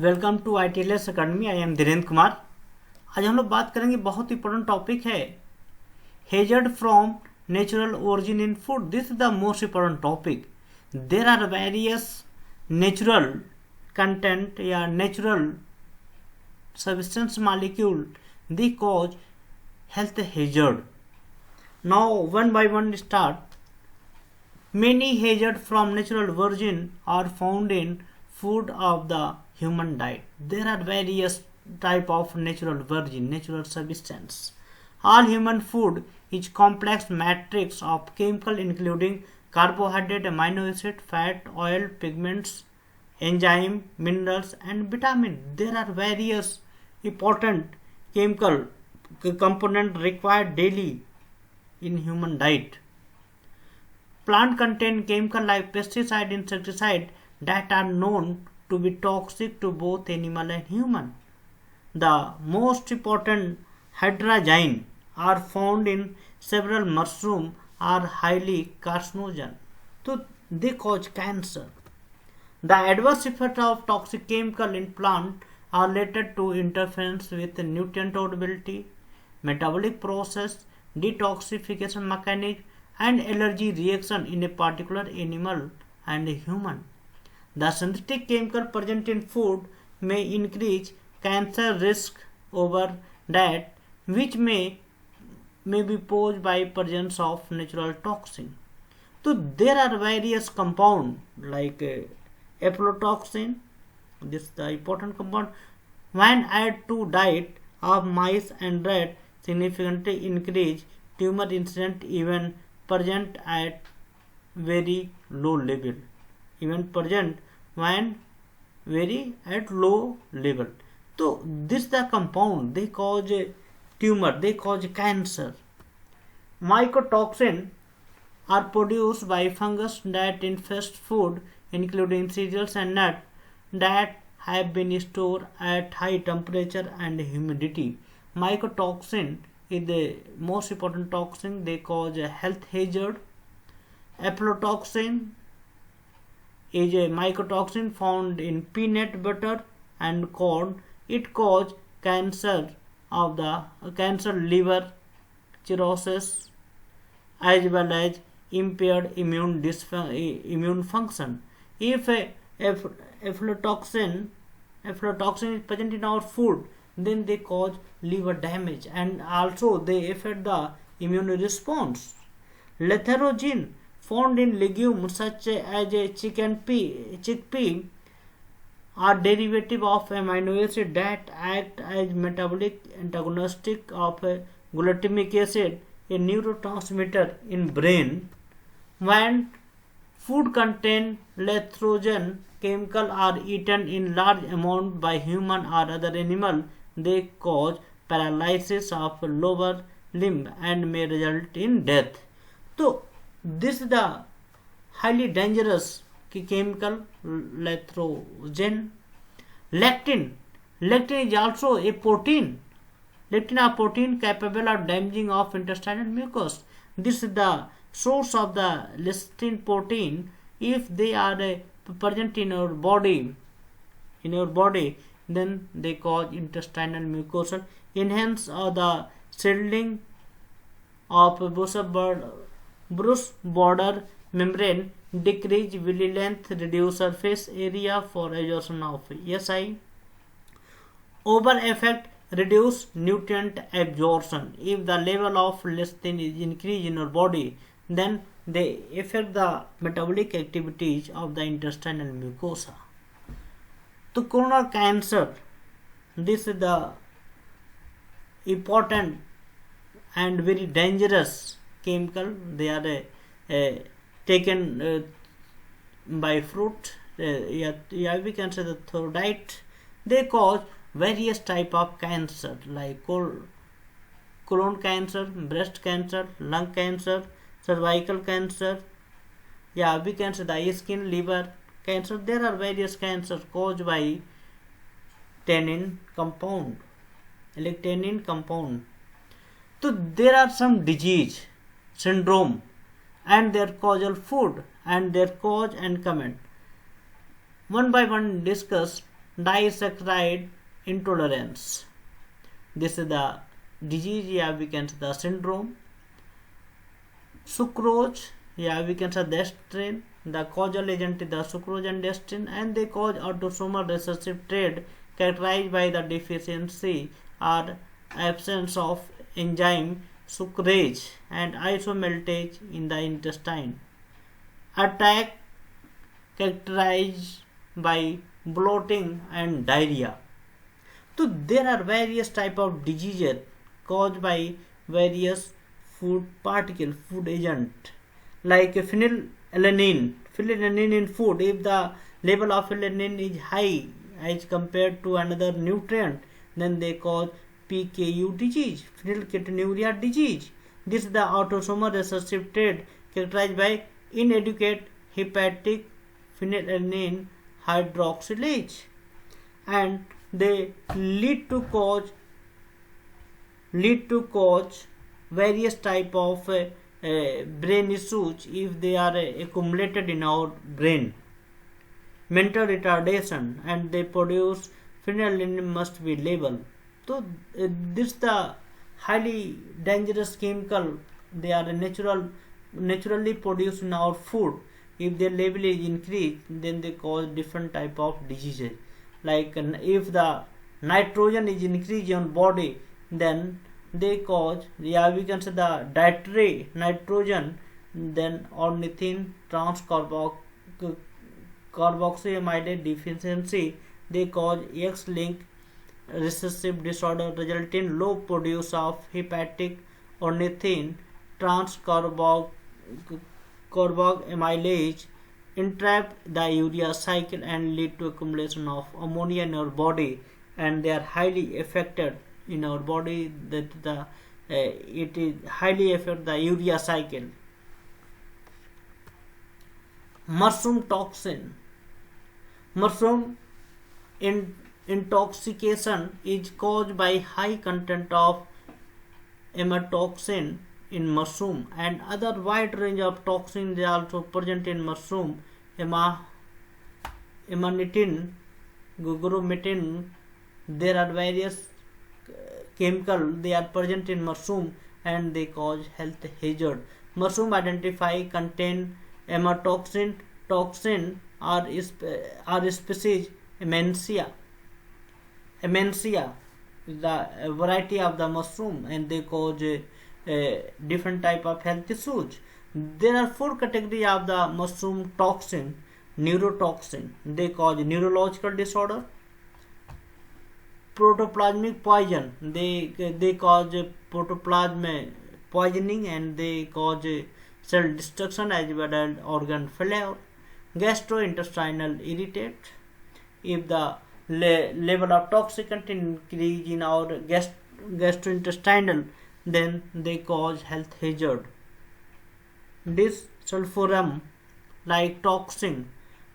Welcome to ITLS academy. I am Dhirendra Kumar. आज हम लोग बात करेंगे, बहुत इंपॉर्टेंट टॉपिक है, hazard from natural origin in food. This is the most important topic. There are various natural content या natural substance molecule they cause health hazard. Now one by one start. Many hazards from natural origin are found in food of the human diet. There are various type of natural origin, natural substance. All human food is complex matrix of chemical including carbohydrate, amino acid, fat, oil, pigments, enzyme, minerals and vitamin. There are various important chemical component required daily in human diet. Plant contain chemical like pesticide, insecticide that are known to be toxic to both animal and human. The most important hydrogen are found in several mushrooms are highly carcinogen. So they cause cancer. The adverse effects of toxic chemical in plant are related to interference with nutrient availability, metabolic process, detoxification mechanism, and allergy reaction in a particular animal and a human. The synthetic chemical present in food may increase cancer risk over that which may be posed by presence of natural toxin. So there are various compound like aflatoxin. This is the important compound. When added to diet of mice and rat, significantly increase tumor incidence even present at very low level, even present when very at low level. So this the compound, they cause tumor, they cause cancer. Mycotoxin are produced by fungus that infest food including cereals and nuts that have been stored at high temperature and humidity. Mycotoxin is the most important toxin. They cause a health hazard. Aflatoxin is a mycotoxin found in peanut butter and corn. It causes cancer of the cancer, liver cirrhosis, as well as impaired immune function. If aflatoxin is present in our food, then they cause liver damage and also they affect the immune response. Letharogene found in legumes such as chickpea are derivative of amino acid that act as metabolic antagonistic of glutamic acid, a neurotransmitter in brain. When food contain letharogene chemical are eaten in large amount by human or other animal, they cause paralysis of lower limb and may result in death. So this is the highly dangerous chemical letharogene. Lectin is also a protein. Lectin are protein capable of damaging of intestinal mucus. This is the source of the lectin protein. If they are present in our body, then they cause intestinal mucosal, enhance the settling of brush border membrane, decrease villi length, reduce surface area for absorption of SI. Over effect reduce nutrient absorption. If the level of lectin is increased in our body, then they affect the metabolic activities of the intestinal mucosa. To coronary cancer, this is the important and very dangerous chemical. They are taken by fruit. We can say the through diet. They cause various type of cancer like colon cancer, breast cancer, lung cancer, cervical cancer. We can say the skin, liver cancer. There are various cancers caused by tannin compound, tannin compound. So there are some disease, syndrome, and their causal food and their cause and comment. One by one discuss disaccharide intolerance. This is the disease, yeah, we can say the syndrome. Sucrose, yeah, we can say dextrin. The causal agent is the sucrose and dextrin, and they cause autosomal recessive trait characterized by the deficiency or absence of enzyme sucrase and isomaltase in the intestine. Attack characterized by bloating and diarrhea. So there are various type of diseases caused by various food particle, food agent, like phenylalanine. Phenylalanine in food, if the level of phenylalanine is high as compared to another nutrient, then they cause PKU disease, phenylketonuria disease. This is the autosomal recessive trait characterized by inadequate hepatic phenylalanine hydroxylase, and they lead to cause various type of brain issues if they are accumulated in our brain. Mental retardation, and they produce phenylalanine must be labeled. So this the highly dangerous chemical. They are naturally produced in our food. If their level is increased, then they cause different type of diseases. Like if the nitrogen is increased in body, then they cause, yeah, we can say the dietary nitrogen, then ornithine transcarboxyamide deficiency. They cause X-linked recessive disorder resulting in low produce of hepatic ornithine transcarbamylase, entrap the urea cycle and lead to accumulation of ammonia in our body, and they are highly affected in our body, that it is highly affect the urea cycle. Mushroom toxin. Mushroom intoxication is caused by high content of amatoxin in mushroom, and other wide range of toxins are also present in mushroom. Emanitin, gugrometin, there are various chemical, they are present in mushroom and they cause health hazard. Mushroom identify contain amatoxin, toxin or species Amencia is the variety of the mushroom, and they cause different type of health issues. There are four categories of the mushroom toxin. Neurotoxin, they cause neurological disorder. Protoplasmic poison, they cause protoplasm poisoning, and they cause cell destruction as well as organ failure. Gastrointestinal irritate, if the level of toxic content increase in our gastrointestinal, then they cause health hazard. Disulfiram, like toxin.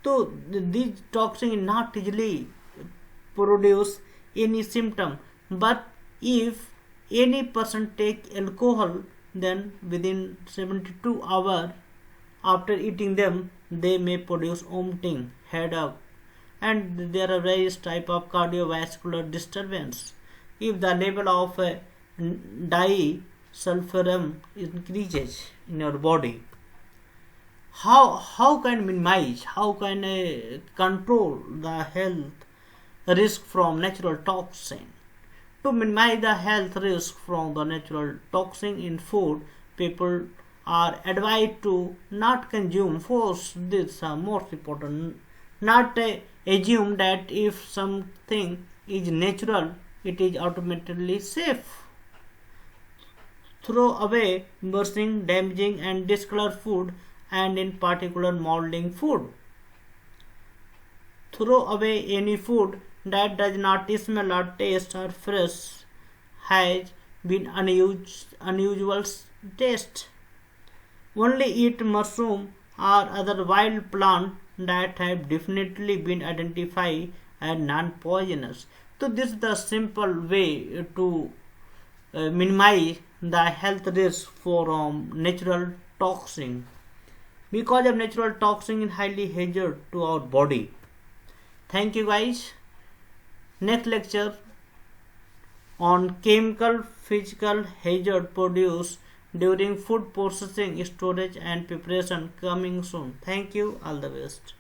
So these toxin not easily produce any symptom, but if any person take alcohol, then within 72 hours after eating them, they may produce vomiting, headache, and there are various type of cardiovascular disturbance if the level of disulfiram increases in your body. How can minimize, how can control the health risk from natural toxin? To minimize the health risk from the natural toxin in food, people are advised to not consume. First, this is most important. Not assume that if something is natural, it is automatically safe. Throw away bursting, damaging and discolored food, and in particular molding food. Throw away any food that does not smell or taste or fresh, has been unusual taste. Only eat mushroom or other wild plant that have definitely been identified as non-poisonous. So this is the simple way to minimize the health risk from natural toxin. Because of natural toxin is highly hazard to our body. Thank you guys. next lecture on chemical physical hazard produced during food processing, storage and preparation coming soon. Thank you. All the best.